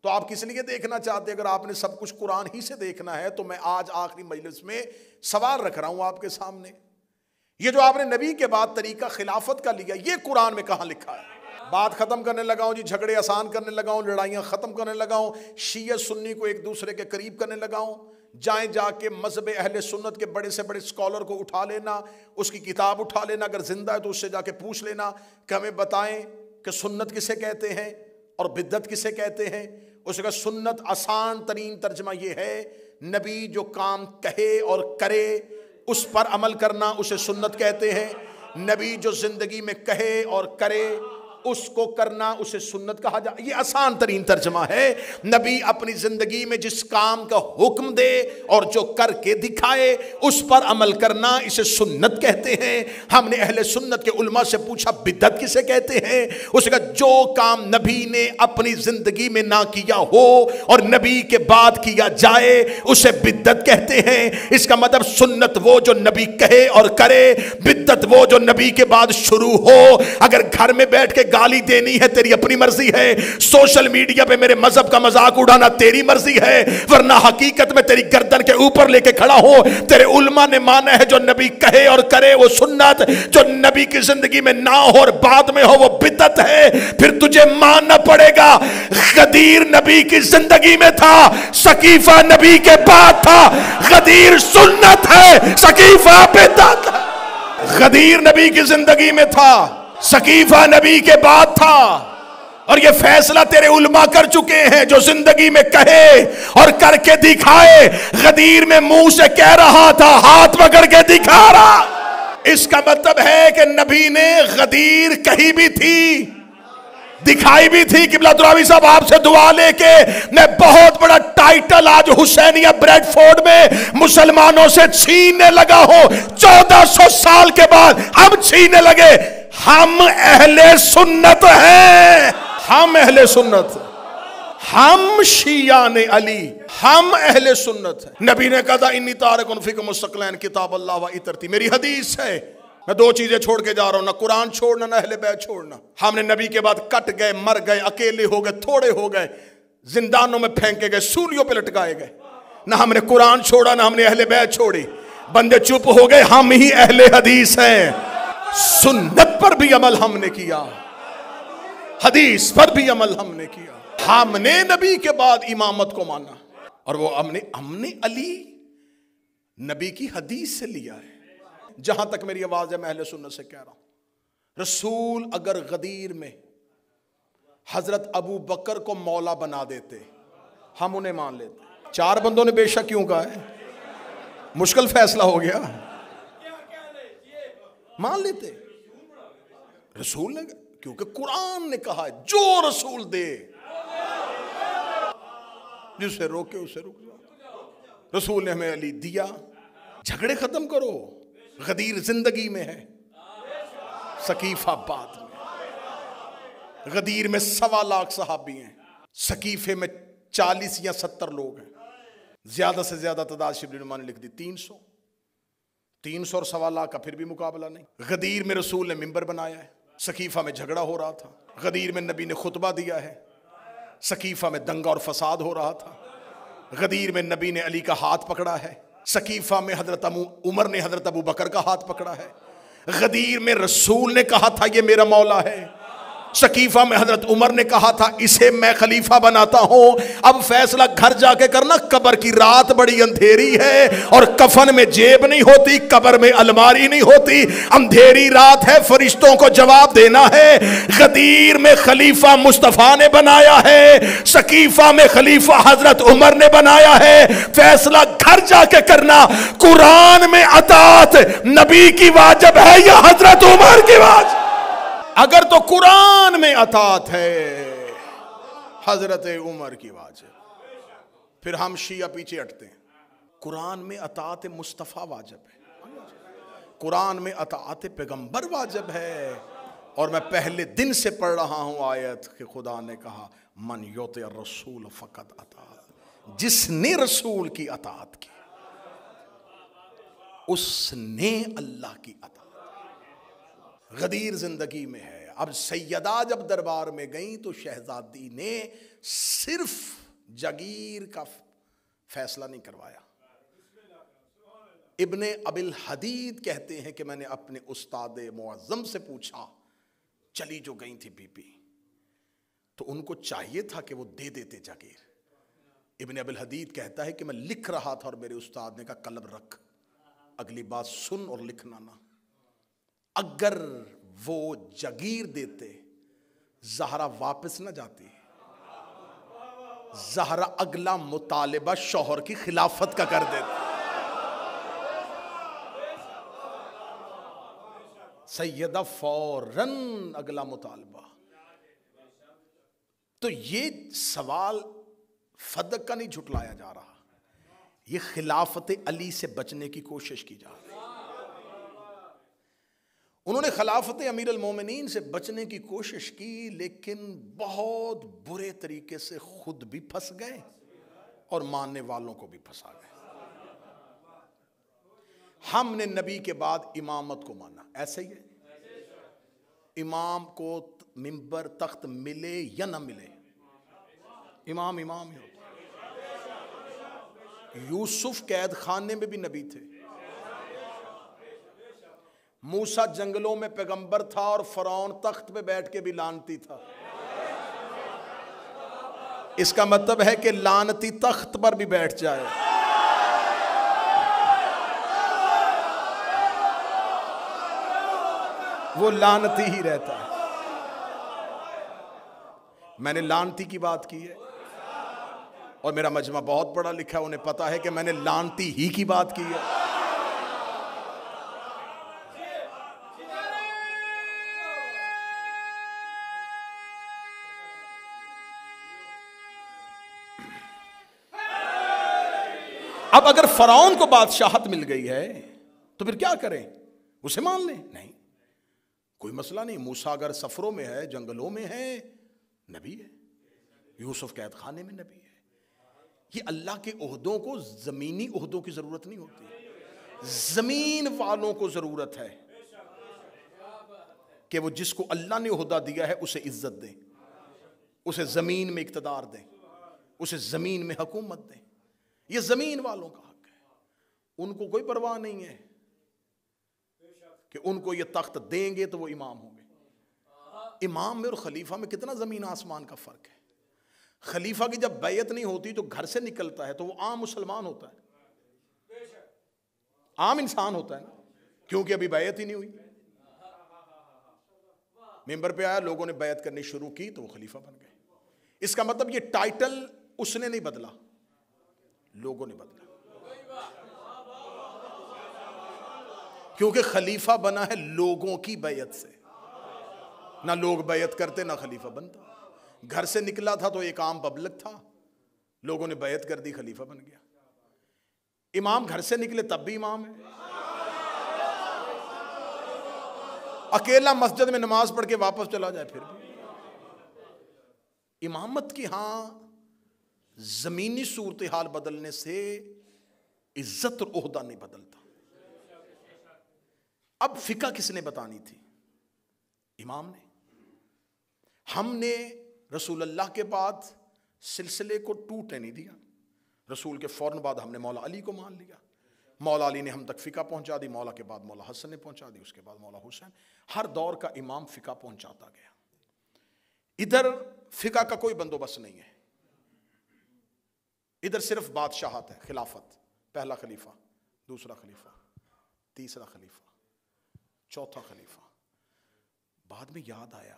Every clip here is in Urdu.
تو آپ کس لیے دیکھنا چاہتے؟ اگر آپ نے سب کچھ قرآن ہی سے دیکھنا ہے تو میں آج آخری مجلس میں سوال رکھ رہا ہوں آپ کے سامنے، یہ جو آپ نے نبی کے بعد طریقہ خلافت کا لیا، یہ قرآن میں کہاں لکھا ہے؟ بات ختم کرنے لگا ہوں جی، جھگڑے آسان کرنے لگا ہوں، لڑائیاں ختم کرنے لگا ہوں، شیعہ سنی کو ایک دوسرے کے قریب کرنے لگا ہوں۔ جائیں جا کے مذہب اہل سنت کے بڑے سے بڑے اسکالر کو اٹھا لینا، اس کی کتاب اٹھا لینا، اگر زندہ ہے تو اس سے جا کے پوچھ لینا کہ ہمیں بتائیں کہ سنت کسے کہتے ہیں اور بدعت کسے کہتے ہیں۔ اس کا سنت آسان ترین ترجمہ یہ ہے، نبی جو کام کہے اور کرے اس پر عمل کرنا، اسے سنت کہتے ہیں۔ نبی جو زندگی میں کہے اور کرے اس کو کرنا، اسے سنت کہا جائے۔ یہ آسان ترین ترجمہ ہے، نبی اپنی زندگی میں جس کام کا حکم دے اور جو کر کے دکھائے اس پر عمل کرنا، اسے سنت کہتے ہیں۔ ہم نے اہل سنت کے علماء سے پوچھا بدعت کسے کہتے ہیں؟ اس نے کہا جو کام نبی نے اپنی زندگی میں نہ کیا ہو اور نبی کے بعد کیا جائے اسے بدعت کہتے ہیں۔ اس کا مطلب سنت وہ جو نبی کہے اور کرے، بدعت وہ جو نبی کے بعد شروع ہو۔ اگر گھر میں بیٹھ کے گالی دینی ہے تیری اپنی مرضی ہے، سوشل میڈیا پہ میرے مذہب کا مذاق اڑانا تیری مرضی ہے، ورنہ حقیقت میں تیری گردن کے اوپر لے کے کھڑا ہو۔ تیرے علماء نے مانا ہے جو نبی کہے اور کرے وہ سنت، جو نبی کی زندگی میں نہ ہو اور بعد میں ہو وہ بدعت ہے۔ پھر تجھے ماننا پڑے گا غدیر نبی کی زندگی میں تھا، سقیفہ نبی کے بعد تھا۔ غدیر سنت ہے، سقیفہ بدعت ہے۔ غدیر نبی کی زندگی میں تھا، سقیفہ نبی کے بعد تھا، اور یہ فیصلہ تیرے علماء کر چکے ہیں، جو زندگی میں کہے اور کر کے دکھائے۔ غدیر میں منہ سے کہہ رہا تھا، ہاتھ پکڑ کے دکھا رہا۔ اس کا مطلب ہے کہ نبی نے غدیر کہی بھی تھی، دکھائی بھی تھی۔ قبلہ دراوی صاحب آپ سے دعا لے کے میں بہت بڑا ٹائٹل آج حسینیہ بریڈ فورڈ میں مسلمانوں سے چھیننے لگا ہوں، 1400 سال کے بعد ہم چھیننے لگے۔ ہم اہل سنت ہیں، ہم اہل سنت، ہم شیعان علی، ہم اہل سنت ہیں۔ نبی نے کہا تھا انی تارکن فیکم الثقلین کتاب اللہ و عطرتی، میری حدیث ہے میں دو چیزیں چھوڑ کے جا رہا ہوں، نہ قرآن چھوڑنا نہ اہل بیت چھوڑنا۔ ہم نے نبی کے بعد کٹ گئے، مر گئے، اکیلے ہو گئے، تھوڑے ہو گئے، زندانوں میں پھینکے گئے، سولیوں پہ لٹکائے گئے، نہ ہم نے قرآن چھوڑا نہ ہم نے اہل بیت چھوڑی۔ بندے چپ ہو گئے، ہم ہی اہل حدیث ہیں۔ سنت پر بھی عمل ہم نے کیا، حدیث پر بھی عمل ہم نے کیا۔ ہم نے نبی کے بعد امامت کو مانا، اور وہ ہم نے علی نبی کی حدیث سے لیا ہے۔ جہاں تک میری آواز ہے میں اہل سنت سے کہہ رہا ہوں، رسول اگر غدیر میں حضرت ابو بکر کو مولا بنا دیتے ہم انہیں مان لیتے۔ 4 بندوں نے بے شک کیوں کہا ہے؟ مشکل فیصلہ ہو گیا، مان لیتے رسول نے، کیونکہ قرآن نے کہا ہے جو رسول دے جسے روکے اسے رک جاؤ۔ رسول نے ہمیں علی دیا۔ جھگڑے ختم کرو، غدیر زندگی میں ہے، سقیفہ بعد میں۔ غدیر میں 1.25 لاکھ صحابی ہیں، سقیفے میں 40 یا 70 لوگ ہیں، زیادہ سے زیادہ تعداد شبلی نما نے لکھ دی 300 اور 1.25 لاکھ کا پھر بھی مقابلہ نہیں۔ غدیر میں رسول نے ممبر بنایا ہے، سقیفہ میں جھگڑا ہو رہا تھا، غدیر میں نبی نے خطبہ دیا ہے، سقیفہ میں دنگا اور فساد ہو رہا تھا، غدیر میں نبی نے علی کا ہاتھ پکڑا ہے، سقیفہ میں حضرت عمر نے حضرت ابو بکر کا ہاتھ پکڑا ہے، غدیر میں رسول نے کہا تھا یہ میرا مولا ہے، سقیفہ میں حضرت عمر نے کہا تھا اسے میں خلیفہ بناتا ہوں۔ اب فیصلہ گھر جا کے کرنا، قبر کی رات بڑی اندھیری ہے اور کفن میں جیب نہیں ہوتی، قبر میں الماری نہیں ہوتی، اندھیری رات ہے، فرشتوں کو جواب دینا ہے۔ غدیر میں خلیفہ مصطفیٰ نے بنایا ہے، سقیفہ میں خلیفہ حضرت عمر نے بنایا ہے۔ فیصلہ گھر جا کے کرنا، قرآن میں اطاعت نبی کی واجب ہے یا حضرت عمر کی واجب؟ اگر تو قرآن میں اطاعت ہے حضرت عمر کی واجب، پھر ہم شیعہ پیچھے ہٹتے ہیں۔ قرآن میں اطاعت مصطفیٰ واجب ہے، قرآن میں اطاعت پیغمبر واجب ہے، اور میں پہلے دن سے پڑھ رہا ہوں آیت کہ خدا نے کہا من یطع الرسول فقط اطاع، جس نے رسول کی اطاعت کی اس نے اللہ کی اطاعت۔ غدیر زندگی میں ہے، اب سیدہ جب دربار میں گئیں تو شہزادی نے صرف جگیر کا فیصلہ نہیں کروایا. ابن ابی الحدید کہتے ہیں کہ میں نے اپنے استاد معظم سے پوچھا, چلی جو گئی تھی بی بی, تو ان کو چاہیے تھا کہ وہ دے دیتے جاگیر. ابن ابی الحدید کہتا ہے کہ میں لکھ رہا تھا اور میرے استاد نے کہا قلم رکھ, اگلی بات سن اور لکھنا نہ. اگر وہ جاگیر دیتے زہرا واپس نہ جاتی, زہرا اگلا مطالبہ شوہر کی خلافت کا کر دیتی. سیدہ فوراً اگلا مطالبہ. تو یہ سوال فدق کا نہیں جھٹلایا جا رہا, یہ خلافت علی سے بچنے کی کوشش کی جا رہی. انہوں نے خلافت امیر المومنین سے بچنے کی کوشش کی, لیکن بہت برے طریقے سے خود بھی پھنس گئے اور ماننے والوں کو بھی پھنسا گئے. ہم نے نبی کے بعد امامت کو مانا, ایسے ہی ہے. امام کو منبر تخت ملے یا نہ ملے, امام امام ہی ہوتا. یوسف قید خانے میں بھی نبی تھے, موسیٰ جنگلوں میں پیغمبر تھا, اور فرعون تخت پہ بیٹھ کے بھی لعنتی تھا. اس کا مطلب ہے کہ لعنتی تخت پر بھی بیٹھ جائے وہ لعنتی ہی رہتا ہے. میں نے لعنتی کی بات کی ہے, اور میرا مجمع بہت پڑھا لکھا ہے, انہیں پتا ہے کہ میں نے لعنتی ہی کی بات کی ہے. اب اگر فرعون کو بادشاہت مل گئی ہے تو پھر کیا کریں, اسے مان لیں؟ نہیں, کوئی مسئلہ نہیں. موسیٰ اگر سفروں میں ہے, جنگلوں میں ہے, نبی ہے. یوسف قید خانے میں نبی ہے. یہ اللہ کے عہدوں کو زمینی عہدوں کی ضرورت نہیں ہوتی, زمین والوں کو ضرورت ہے کہ وہ جس کو اللہ نے عہدہ دیا ہے اسے عزت دیں, اسے زمین میں اقتدار دیں, اسے زمین میں حکومت دیں. یہ زمین والوں کا حق ہے. ان کو کوئی پرواہ نہیں ہے کہ ان کو یہ تخت دیں گے تو وہ امام ہوں گے. امام میں اور خلیفہ میں کتنا زمین آسمان کا فرق ہے. خلیفہ کی جب بیعت نہیں ہوتی تو گھر سے نکلتا ہے تو وہ عام مسلمان ہوتا ہے, عام انسان ہوتا ہے نا, کیونکہ ابھی بیعت ہی نہیں ہوئی. ممبر پہ آیا, لوگوں نے بیعت کرنی شروع کی تو وہ خلیفہ بن گئے. اس کا مطلب یہ ٹائٹل اس نے نہیں بدلا, لوگوں نے بدلا, کیونکہ خلیفہ بنا ہے لوگوں کی بیعت سے. نہ لوگ بیعت کرتے نہ خلیفہ بنتا. گھر سے نکلا تھا تو ایک عام پبلک تھا, لوگوں نے بیعت کر دی, خلیفہ بن گیا. امام گھر سے نکلے تب بھی امام ہے, اکیلا مسجد میں نماز پڑھ کے واپس چلا جائے پھر بھی امامت کی. ہاں, زمینی صورتحال بدلنے سے عزت اور عہدہ نہیں بدلتا. اب فقہ کس نے بتانی تھی؟ امام نے. ہم نے رسول اللہ کے بعد سلسلے کو ٹوٹنے نہیں دیا. رسول کے فوراً بعد ہم نے مولا علی کو مان لیا, مولا علی نے ہم تک فقہ پہنچا دی, مولا کے بعد مولا حسن نے پہنچا دی, اس کے بعد مولا حسین. ہر دور کا امام فقہ پہنچاتا گیا. ادھر فقہ کا کوئی بندوبست نہیں ہے, ادھر صرف بادشاہت ہے, خلافت, پہلا خلیفہ, دوسرا خلیفہ, تیسرا خلیفہ, چوتھا خلیفہ. بعد میں یاد آیا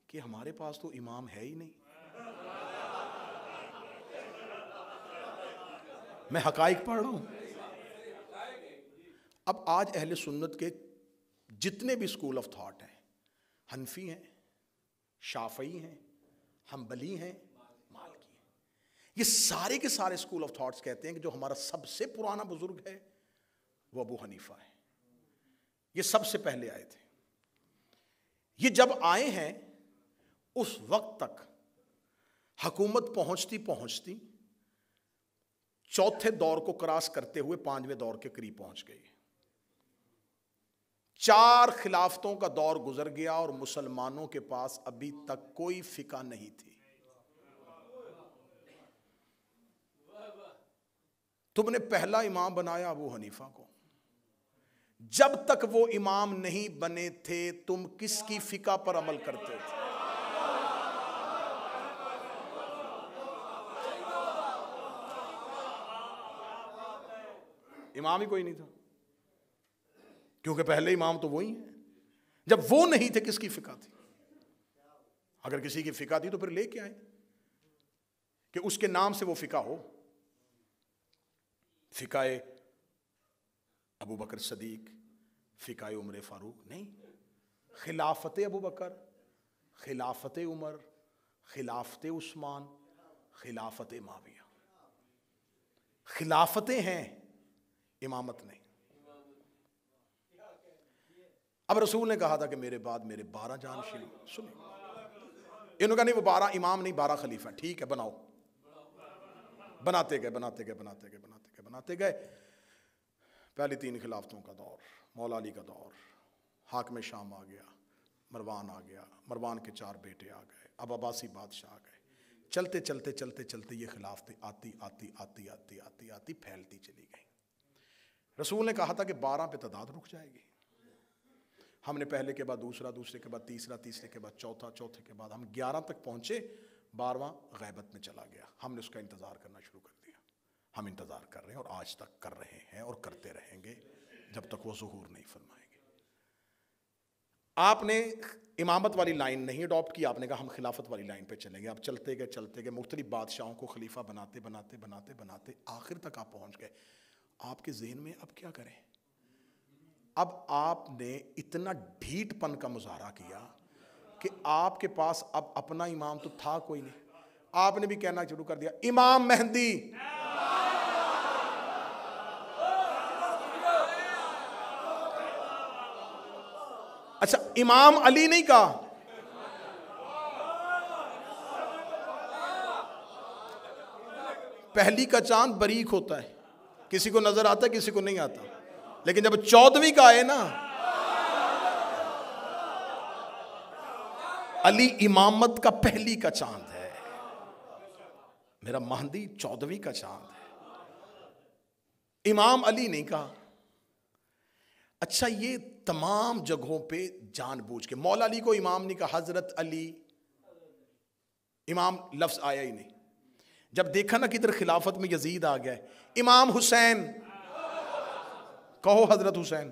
کہ ہمارے پاس تو امام ہے ہی نہیں. میں حقائق پڑھ رہا ہوں. اب آج اہل سنت کے جتنے بھی اسکول آف تھاٹ ہیں, حنفی ہیں, شافعی ہیں, حنبلی ہیں, مالکی ہیں, یہ سارے کے سارے اسکول آف تھاٹس کہتے ہیں کہ جو ہمارا سب سے پرانا بزرگ ہے وہ ابو حنیفہ ہے. یہ سب سے پہلے آئے تھے. یہ جب آئے ہیں اس وقت تک حکومت پہنچتی پہنچتی چوتھے دور کو کراس کرتے ہوئے پانچویں دور کے قریب پہنچ گئی. 4 خلافتوں کا دور گزر گیا اور مسلمانوں کے پاس ابھی تک کوئی فقہ نہیں تھی. تم نے پہلا امام بنایا ابو حنیفہ کو. جب تک وہ امام نہیں بنے تھے تم کس کی فقہ پر عمل کرتے تھے؟ امام ہی کوئی نہیں تھا، کیونکہ پہلے امام تو وہی ہیں. جب وہ نہیں تھے کس کی فقہ تھی؟ اگر کسی کی فقہ تھی تو پھر لے کے آئے کہ اس کے نام سے وہ فقہ ہو. فقہ ابو بکر صدیق، فقہ عمر فاروق نہیں. خلافت ابو بکر، خلافت عمر، خلافت عثمان، خلافت معاویہ. خلافتیں ہیں، امامت نہیں. اب رسول نے کہا تھا کہ میرے بعد میرے 12 جانشین. سنیں، انہوں نے کہا نہیں وہ 12 امام نہیں 12 خلیفہ. ٹھیک ہے بناؤ. بناتے گئے. پہلی 3 خلافتوں کا دور، مولا علی کا دور، حاکم شام آ گیا، مروان آ گیا، مروان کے 4 بیٹے آ گئے، اب عباسی بادشاہ آ گئے. چلتے یہ خلافتیں آتی پھیلتی چلی گئی. رسول نے کہا تھا کہ 12 پہ تعداد رک جائے گی. ہم نے پہلے کے بعد دوسرا، دوسرے کے بعد تیسرا، تیسرے کے بعد چوتھا، چوتھے کے بعد ہم 11 تک پہنچے. 12واں غیبت میں چلا گیا. ہم نے اس کا انتظار کرنا شروع کر دیا. ہم انتظار کر رہے ہیں اور آج تک کر رہے ہیں اور کرتے رہیں گے جب تک وہ ظہور نہیں فرمائیں گے. آپ نے امامت والی لائن نہیں اڈاپٹ کی، آپ نے کہا ہم خلافت والی لائن پہ چلیں گے. اب چلتے گئے مختلف بادشاہوں کو خلیفہ بناتے آخر تک آپ پہنچ گئے. آپ کے ذہن میں اب کیا کریں؟ اب آپ نے اتنا ڈھیٹ پن کا مظاہرہ کیا کہ آپ کے پاس اب اپنا امام تو تھا کوئی نہیں. آپ نے بھی کہنا شروع کر دیا امام مہدی. اچھا امام علی نہیں کہا؟ پہلی کا چاند باریک ہوتا ہے، کسی کو نظر آتا ہے کسی کو نہیں آتا، لیکن جب 14ویں کا آئے نا، علی امامت کا پہلی کا چاند ہے، میرا مہدی 14ویں کا چاند ہے. امام علی نہیں کہا. اچھا یہ تمام جگہوں پہ جان بوجھ کے مولا علی کو امام نہیں کہا، حضرت علی امام لفظ آیا ہی نہیں. جب دیکھا نا کدھر خلافت میں یزید آ گیا ہے، امام حسین کہو حضرت حسین.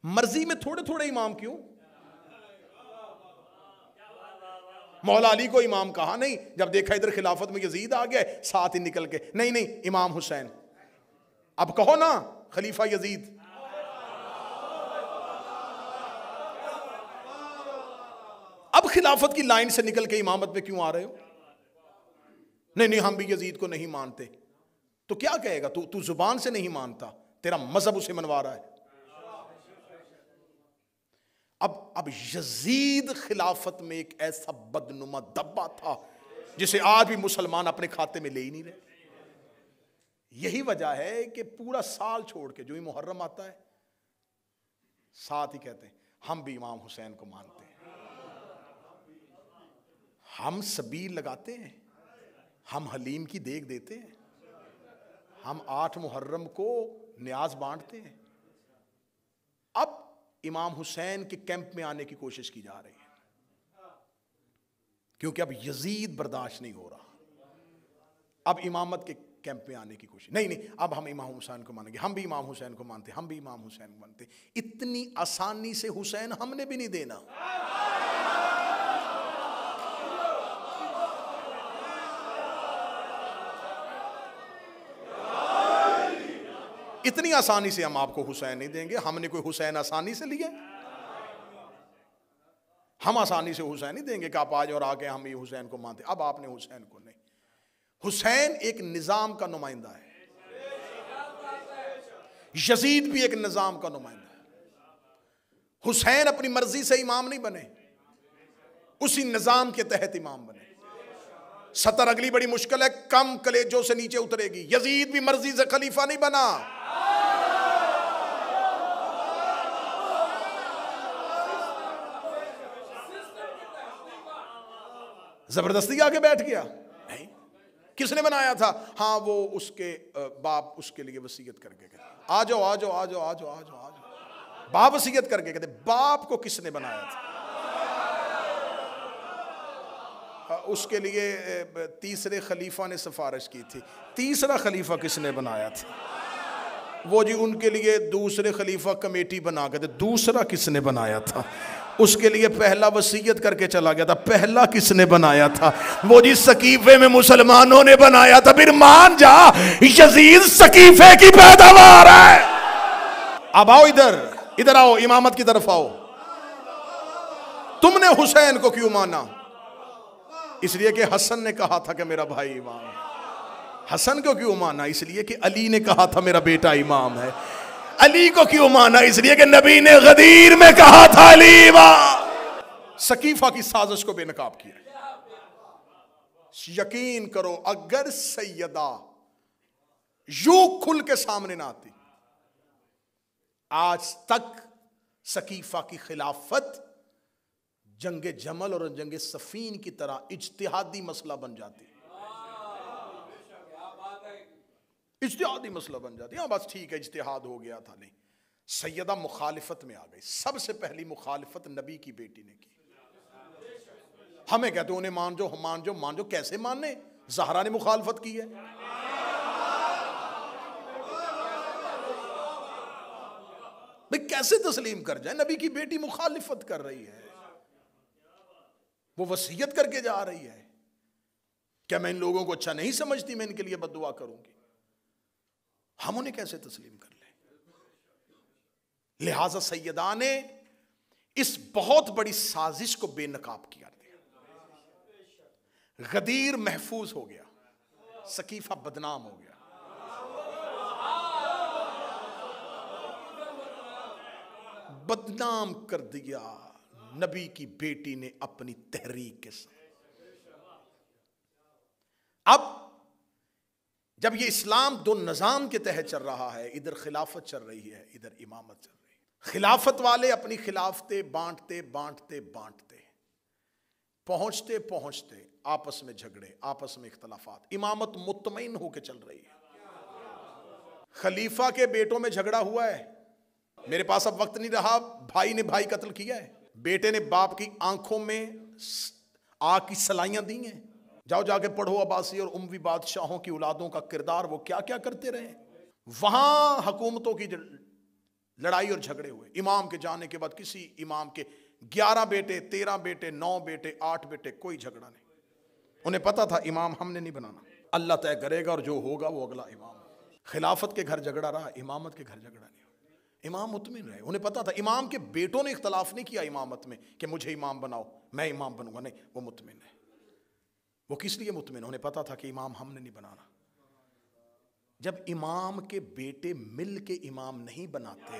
مرضی میں تھوڑے تھوڑے امام کیوں؟ مولا علی کو امام کہا نہیں، جب دیکھا ادھر خلافت میں یزید آ گیا ہے ساتھ ہی نکل کے نہیں امام حسین. اب کہو نا خلیفہ یزید. اب خلافت کی لائن سے نکل کے امامت پہ کیوں آ رہے ہو؟ نہیں ہم بھی یزید کو نہیں مانتے. تو کیا کہے گا؟ تو زبان سے نہیں مانتا، تیرا مذہب اسے منوا رہا ہے. اب یزید خلافت میں ایک ایسا بدنما دبا تھا جسے آج بھی مسلمان اپنے کھاتے میں لے ہی نہیں رہے. یہی وجہ ہے کہ پورا سال چھوڑ کے جو ہی محرم آتا ہے ساتھ ہی کہتے ہیں ہم بھی امام حسین کو مانتے ہیں. ہم سبیل لگاتے ہیں، ہم حلیم کی دیگ دیتے ہیں، ہم 8 محرم کو نیاز بانٹتے ہیں. اب امام حسین کے کیمپ میں آنے کی کوشش کی جا رہی ہے کیونکہ اب یزید برداشت نہیں ہو رہا. اب امامت کے کیمپ میں آنے کی کوشش نہیں اب ہم امام حسین کو مانیں گے، ہم بھی امام حسین کو مانتے، ہم بھی امام حسین کو مانتے. اتنی آسانی سے حسین ہم نے بھی نہیں دینا. اتنی آسانی سے ہم آپ کو حسین نہیں دیں گے. ہم نے کوئی حسین آسانی سے لیے؟ ہم آسانی سے حسین نہیں دیں گے کہ آپ آج اور آگے ہم یہ حسین کو مانتے. اب آپ نے حسین کو نہیں. حسین ایک نظام کا نمائندہ ہے، یزید بھی ایک نظام کا نمائندہ ہے. حسین اپنی مرضی سے امام نہیں بنے، اسی نظام کے تحت امام بنے. سطر اگلی بڑی مشکل ہے، کم کلیجوں سے نیچے اترے گی. یزید بھی مرضی سے خلیفہ نہیں بنا، زبردستی آ کے بیٹھ گیا؟ نہیں. کس نے بنایا تھا؟ ہاں وہ اس کے باپ اس کے لیے وصیت کر کے گئے, آ جاؤ آ جاؤ آ جاؤ آ جاؤ آ جاؤ آ جاؤ. باپ وصیت کر کے کہتے باپ کو کس نے بنایا تھا؟ اس کے لیے تیسرے خلیفہ نے سفارش کی تھی. تیسرا خلیفہ کس نے بنایا تھا؟ وہ جی ان کے لیے دوسرے خلیفہ کمیٹی بنا کے تھے. دوسرا کس نے بنایا تھا؟ اس کے لیے پہلا وصیت کر کے چلا گیا تھا. پہلا کس نے بنایا تھا؟ وہ جی سقیفے میں مسلمانوں نے بنایا تھا. پھر مان جا یزید سقیفے کی پیداوار ہے. اب آؤ ادھر آؤ, امامت کی طرف آؤ. تم نے حسین کو کیوں مانا؟ اس لیے کہ حسن نے کہا تھا کہ میرا بھائی امام ہے. حسن کو کیوں مانا؟ اس لیے کہ علی نے کہا تھا میرا بیٹا امام ہے. علی کو کیوں مانا؟ اس لیے کہ نبی نے غدیر میں کہا تھا علی امام. سقیفہ کی سازش کو بے نقاب کیا. یقین کرو اگر سیدہ یوں کھل کے سامنے نہ آتی, آج تک سقیفہ کی خلافت جنگ جمل اور جنگ صفین کی طرح اجتہادی مسئلہ بن جاتی. اجتہادی مسئلہ بن جاتی. ہاں بس ٹھیک ہے اجتہاد ہو گیا تھا. نہیں, سیدہ مخالفت میں آ گئی. سب سے پہلی مخالفت نبی کی بیٹی نے کی. ہمیں کہتے ہیں انہیں مان جو, مان جو, مان جو. کیسے ماننے؟ زہرا نے مخالفت کی ہے. بھئی کیسے تسلیم کر جائے؟ نبی کی بیٹی مخالفت کر رہی ہے, وہ وصیت کر کے جا رہی ہے. کیا میں ان لوگوں کو اچھا نہیں سمجھتی؟ میں ان کے لیے بد دعا کروں گی. ہم انہیں کیسے تسلیم کر لیں؟ لہذا سیدہ نے اس بہت بڑی سازش کو بے نقاب کیا دیا. غدیر محفوظ ہو گیا, سقیفہ بدنام ہو گیا. بدنام کر دیا نبی کی بیٹی نے اپنی تحریک کے ساتھ. اب جب یہ اسلام دو نظام کے تحت چل رہا ہے, ادھر خلافت چل رہی ہے, ادھر امامت چل رہی ہے. خلافت والے اپنی خلافتیں بانٹتے بانٹتے بانٹتے پہنچتے پہنچتے آپس میں جھگڑے, آپس میں اختلافات. امامت مطمئن ہو کے چل رہی ہے. خلیفہ کے بیٹوں میں جھگڑا ہوا ہے. میرے پاس اب وقت نہیں رہا. بھائی نے بھائی قتل کیا ہے, بیٹے نے باپ کی آنکھوں میں آگ کی سلائیاں دی ہیں. جاؤ جا کے پڑھو عباسی اور اموی بادشاہوں کی اولادوں کا کردار, وہ کیا کیا کرتے رہے. وہاں حکومتوں کی لڑائی اور جھگڑے ہوئے. امام کے جانے کے بعد کسی امام کے 11 بیٹے, 13 بیٹے, 9 بیٹے, 8 بیٹے, کوئی جھگڑا نہیں. انہیں پتا تھا امام ہم نے نہیں بنانا, اللہ طے کرے گا اور جو ہوگا وہ اگلا امام. خلافت کے گھر جھگڑا رہا, امامت کے گھر جھگڑا نہیں. امام مطمئن رہے. انہیں پتا تھا امام کے بیٹوں نے اختلاف نہیں کیا امامت میں کہ مجھے امام بناؤ میں امام بنوں گا. نہیں, وہ مطمئن ہے. وہ کس لیے مطمئن؟ انہیں پتا تھا کہ امام ہم نے نہیں بنانا. جب امام کے بیٹے مل کے امام نہیں بناتے,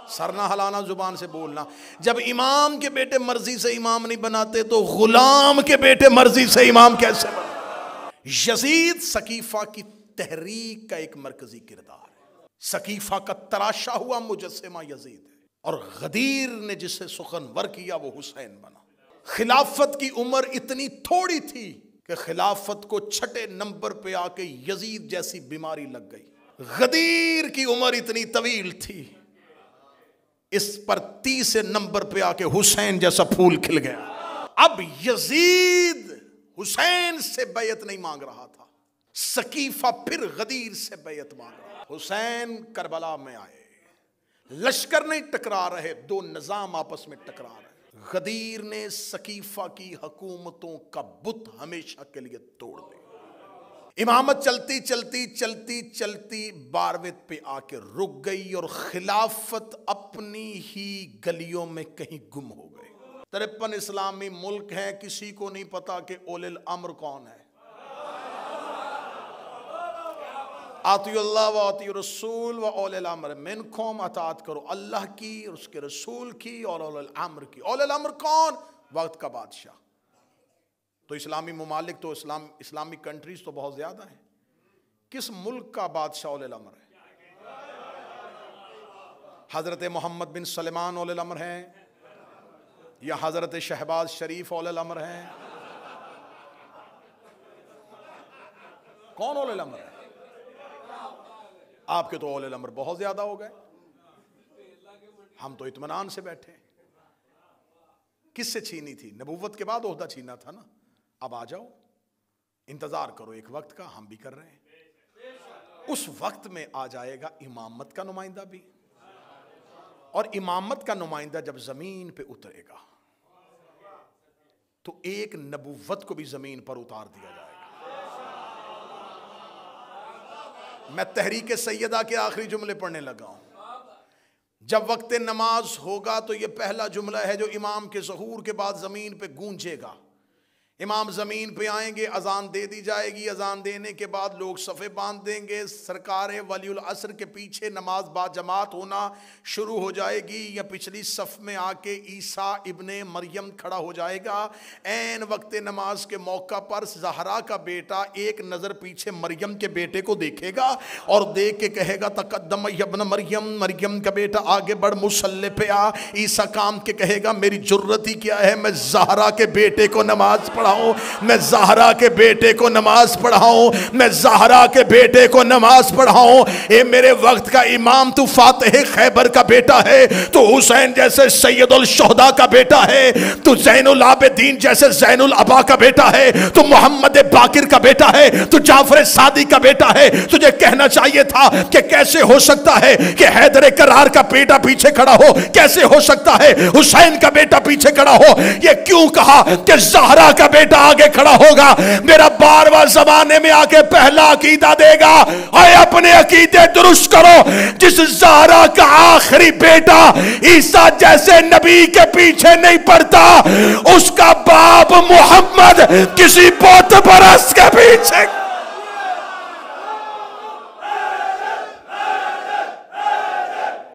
سر نہ ہلانا, زبان سے بولنا, جب امام کے بیٹے مرضی سے امام نہیں بناتے تو غلام کے بیٹے مرضی سے امام کیسے بناتے؟ یزید سقیفہ کی تحریک کا ایک مرکزی کردار ہے. سقیفہ کا تراشا ہوا مجسمہ یزید ہے, اور غدیر نے جسے سخنور کیا وہ حسین بنا. خلافت کی عمر اتنی تھوڑی تھی کہ خلافت کو 6 نمبر پہ آ کے یزید جیسی بیماری لگ گئی. غدیر کی عمر اتنی طویل تھی, اس پر 30 نمبر پہ آ کے حسین جیسا پھول کھل گیا. اب یزید حسین سے بیعت نہیں مانگ رہا تھا, سقیفہ پھر غدیر سے بیعت مانگ رہا. حسین کربلا میں آئے, لشکر نہیں ٹکرا رہے, دو نظام آپس میں ٹکرا رہے. غدیر نے سقیفہ کی حکومتوں کا بت ہمیشہ کے لیے توڑ دیا. امامت چلتی چلتی چلتی چلتی 12ویں پہ آ کے رک گئی, اور خلافت اپنی ہی گلیوں میں کہیں گم ہو گئی. 53 اسلامی ملک ہیں, کسی کو نہیں پتا کہ اولی الامر کون ہے. آتی اللہ و آتی رسول و اولی الامر منکم, اطاعت کرو اللہ کی اور اس کے رسول کی اور اولی الامر کی. اولی الامر کون؟ وقت کا بادشاہ. تو اسلامی ممالک تو اسلامی کنٹریز تو بہت زیادہ ہیں. کس ملک کا بادشاہ اولی الامر ہے؟ حضرت محمد بن سلمان اولی الامر ہیں, یا حضرت شہباز شریف اولی الامر ہیں؟ کون اولی الامر ہے؟ آپ کے تو اولی الامر بہت زیادہ ہو گئے، ہم تو اطمینان سے بیٹھے۔ کس سے چھینی تھی؟ نبوت کے بعد عہدہ چھینا تھا نا، اب آ جاؤ، انتظار کرو ایک وقت کا، ہم بھی کر رہے ہیں۔ اس وقت میں آ جائے گا امامت کا نمائندہ بھی، اور امامت کا نمائندہ جب زمین پہ اترے گا تو ایک نبوت کو بھی زمین پر اتار دیا جائے گا۔ میں تحریک سیدہ کے آخری جملے پڑھنے لگا ہوں۔ جب وقت نماز ہوگا تو یہ پہلا جملہ ہے جو امام کے ظہور کے بعد زمین پہ گونجے گا۔ امام زمین پہ آئیں گے، اذان دے دی جائے گی، اذان دینے کے بعد لوگ صفے باندھ دیں گے، سرکار ولی العصر کے پیچھے نماز با جماعت ہونا شروع ہو جائے گی، یا پچھلی صف میں آ کے عیسیٰ ابن مریم کھڑا ہو جائے گا۔ عین وقت نماز کے موقع پر زہرا کا بیٹا ایک نظر پیچھے مریم کے بیٹے کو دیکھے گا اور دیکھ کے کہے گا تقدم ابن مریم، مریم کا بیٹا آگے بڑھ، مصلی پہ آ۔ عیسیٰ کام کے کہے گا میری جرت ہی کیا ہے، میں زہرا کے بیٹے کو نماز پڑھاؤں، میں زہرا کے بیٹے کو نماز پڑھاؤں، میں زہرا کے بیٹے کو نماز پڑھاؤں۔ اے میرے وقت کا امام، تو فاتح خیبر کا بیٹا ہے، تو حسین جیسے سید الشہداء کا بیٹا ہے، تو زین العابدین جیسے زین العبا کا بیٹا ہے، تو محمد باقر کا بیٹا ہے، تو جعفر صادق کا بیٹا ہے۔ تجھے کہنا چاہیے تھا کہ کیسے ہو سکتا ہے کہ حیدر کرار کا بیٹا پیچھے کھڑا ہو، کیسے ہو سکتا ہے حسین کا بیٹا پیچھے کھڑا ہو۔ یہ کیوں کہا کہ زہرا کا بیٹا آگے کھڑا ہوگا؟ میرا بارواں زمانے میں آگے پہلا عقیدہ دے گا، اے اپنے عقیدے درست کرو۔ جس زہرا کا آخری بیٹا عیسیٰ جیسے نبی کے پیچھے نہیں پڑتا، اس کا باپ محمد کسی بت پرست کے پیچھے